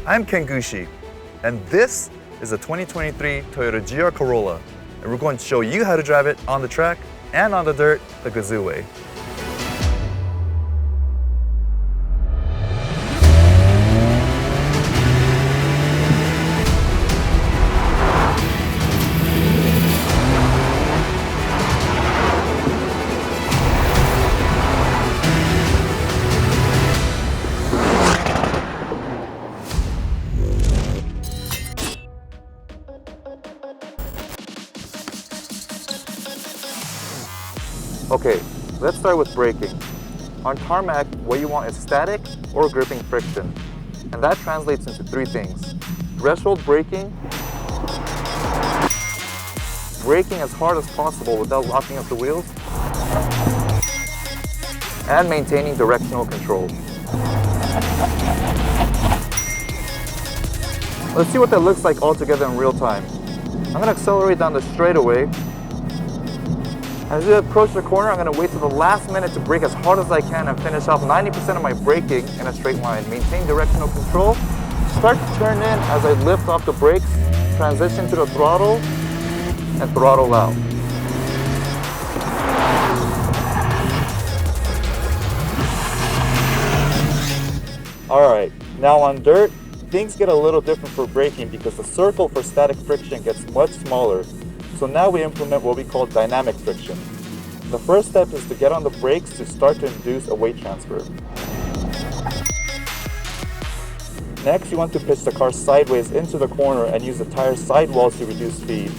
I'm Ken Gushi, and this is a 2023 Toyota GR Corolla, and we're going to show you how to drive it on the track and on the dirt the Gazoo way. Okay, let's start with braking. On tarmac, what you want is static or gripping friction. And that translates into three things. Threshold braking, braking as hard as possible without locking up the wheels, and maintaining directional control. Let's see what that looks like all together in real time. I'm going to accelerate down the straightaway. As we approach the corner, I'm going to wait till the last minute to brake as hard as I can and finish off 90% of my braking in a straight line. Maintain directional control. Start to turn in as I lift off the brakes, transition to the throttle, and throttle out. Alright, now on dirt, things get a little different for braking because the circle for static friction gets much smaller. So now we implement what we call dynamic friction. The first step is to get on the brakes to start to induce a weight transfer. Next, you want to pitch the car sideways into the corner and use the tire sidewalls to reduce speed.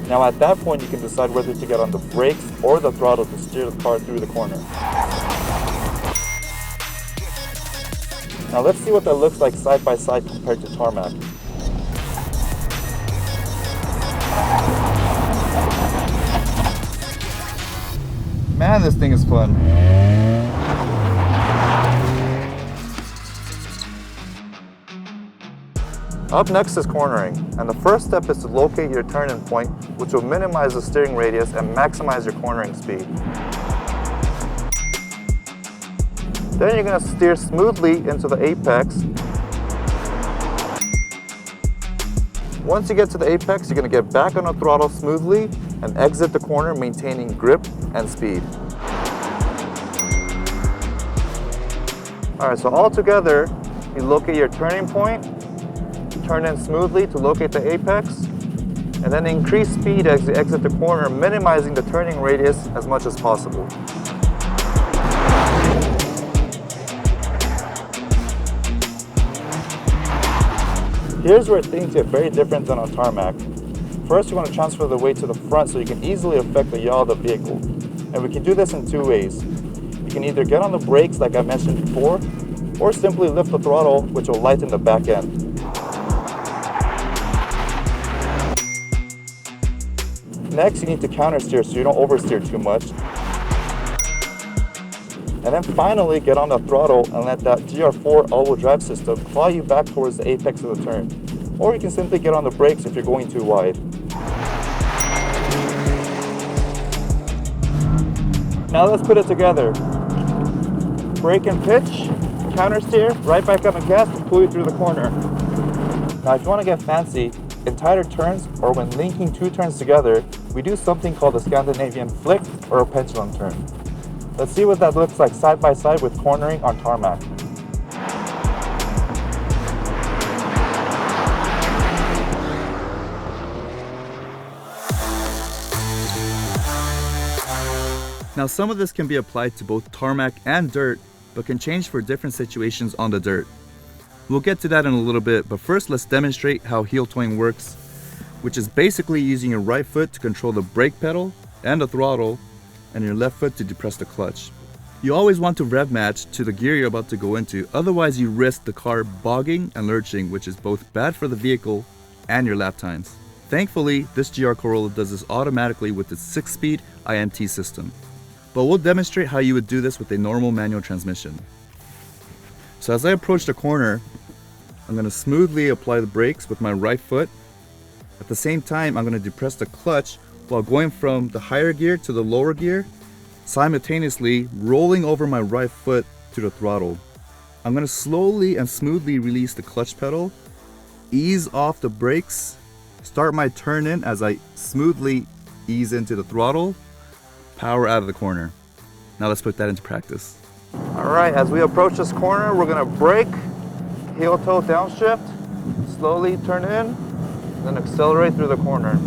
Now at that point, you can decide whether to get on the brakes or the throttle to steer the car through the corner. Now let's see what that looks like side by side compared to tarmac. Man, this thing is fun. Up next is cornering, and the first step is to locate your turn-in point, which will minimize the steering radius and maximize your cornering speed. Then you're going to steer smoothly into the apex. Once you get to the apex, you're going to get back on the throttle smoothly and exit the corner, maintaining grip and speed. Alright, so all together, you locate your turning point, turn in smoothly to locate the apex, and then increase speed as you exit the corner, minimizing the turning radius as much as possible. Here's where things get very different than on tarmac. First, you want to transfer the weight to the front so you can easily affect the yaw of the vehicle. And we can do this in two ways. You can either get on the brakes like I mentioned before, or simply lift the throttle, which will lighten the back end. Next, you need to counter steer so you don't oversteer too much. And then finally, get on the throttle and let that GR4 all-wheel drive system claw you back towards the apex of the turn. Or you can simply get on the brakes if you're going too wide. Now let's put it together. Brake and pitch, counter steer, right back on the gas to pull you through the corner. Now if you want to get fancy, in tighter turns or when linking two turns together, we do something called a Scandinavian flick or a pendulum turn. Let's see what that looks like side by side with cornering on tarmac. Now some of this can be applied to both tarmac and dirt, but can change for different situations on the dirt. We'll get to that in a little bit, but first let's demonstrate how heel toeing works, which is basically using your right foot to control the brake pedal and the throttle, and your left foot to depress the clutch. You always want to rev match to the gear you're about to go into, otherwise you risk the car bogging and lurching, which is both bad for the vehicle and your lap times. Thankfully, this GR Corolla does this automatically with its 6-speed IMT system. But we'll demonstrate how you would do this with a normal manual transmission. So as I approach the corner, I'm going to smoothly apply the brakes with my right foot. At the same time, I'm going to depress the clutch while going from the higher gear to the lower gear, simultaneously rolling over my right foot to the throttle. I'm gonna slowly and smoothly release the clutch pedal, ease off the brakes, start my turn in as I smoothly ease into the throttle, power out of the corner. Now let's put that into practice. All right, as we approach this corner, we're gonna brake, heel toe downshift, slowly turn in, then accelerate through the corner.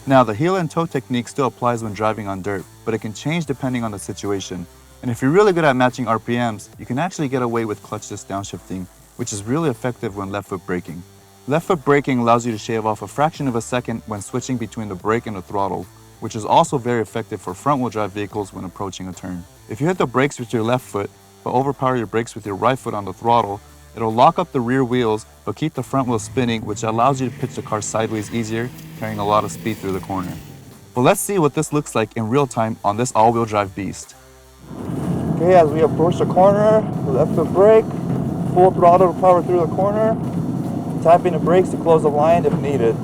Now the heel and toe technique still applies when driving on dirt, but it can change depending on the situation. And if you're really good at matching RPMs, you can actually get away with clutchless downshifting, which is really effective when left foot braking. Left foot braking allows you to shave off a fraction of a second when switching between the brake and the throttle, which is also very effective for front-wheel drive vehicles when approaching a turn. If you hit the brakes with your left foot, but overpower your brakes with your right foot on the throttle, it'll lock up the rear wheels, but keep the front wheel spinning, which allows you to pitch the car sideways easier, carrying a lot of speed through the corner. Well, let's see what this looks like in real time on this all-wheel drive beast. Okay, as we approach the corner, left foot brake, full throttle to power through the corner, tapping the brakes to close the line if needed.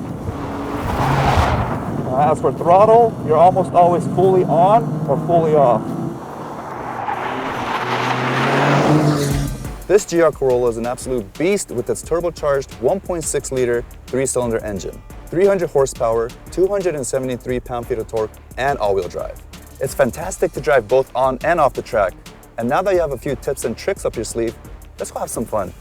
As for throttle, you're almost always fully on or fully off. This GR Corolla is an absolute beast with its turbocharged 1.6 liter 3-cylinder engine, 300 horsepower, 273 pound-feet of torque, and all-wheel drive. It's fantastic to drive both on and off the track. And now that you have a few tips and tricks up your sleeve, let's go have some fun.